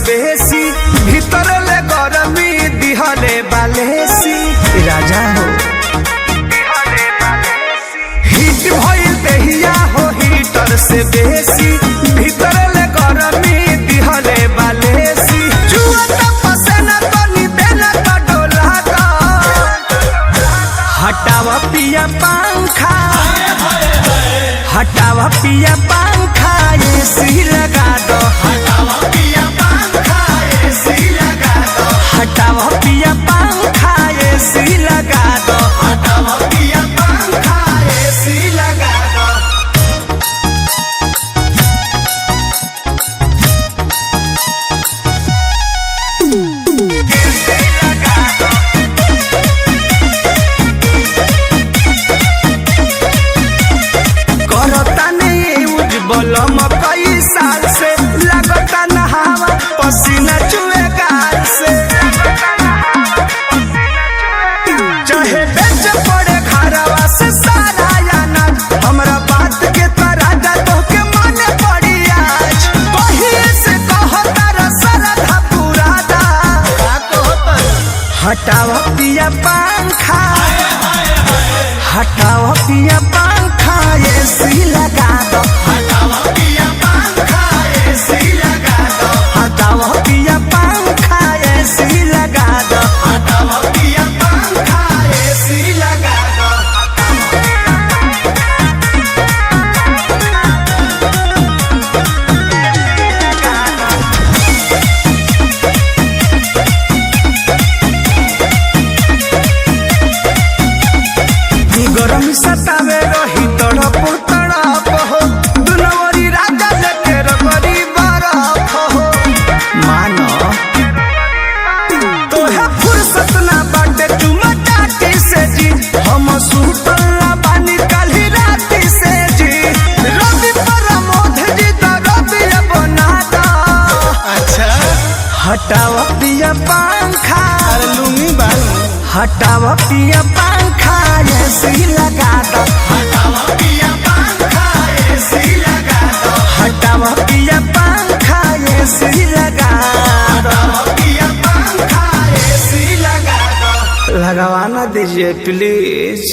बेसी भीतर ले गरमी दिहले बालेसी राजा हो हिट भइल देहिया हो हीटर से बेसी भीतर ले गरमी दिहले बालेसी जुआ त पसेना तनी देना त डोला का हटावा पिया पंखा हटावा पिया पंखा एसी लगा दो हटावा पिया पंखा एसी लगा दो हटावा पिया पंखा एसी लगा दो हटावा पिया पंखा एसी लगा दो बलम कई साल से लगता नहावा पसीना चुए गाल से चाहे बेच पड़े घरवा से सारा अनाज हमरा बात के तराजा तो के मन पड़ी आज कहिए से कहता रसरधा पुरादा हटावा पिया पंखा हटावा पिया पंखा एसी लगा दो हटावा पिया पंखा एसी लगा दो हटावा पिया पंखा एसी लगा दो हटावा पिया पंखा एसी लगा दो गरम सतावे रही तड़प तड़प हो दुनवरी राजा लेके रगरी बरफ हो मानो तोहे फुर्सत ना बाटे चुमा चाटी से जी हम सुतल ना बानी काली राती से जी रवि प्रमोद जी तो रवि बना दो अच्छा हटावा पिया पंखा लुंगी बालू हटावा पिया पंखा एसी लगा दो हटावा पिया पंखा एसी लगा दो हटावा पिया पंखा एसी लगा दो हटावा पिया पंखा एसी लगा दो लगवाना दीजिए प्लीज।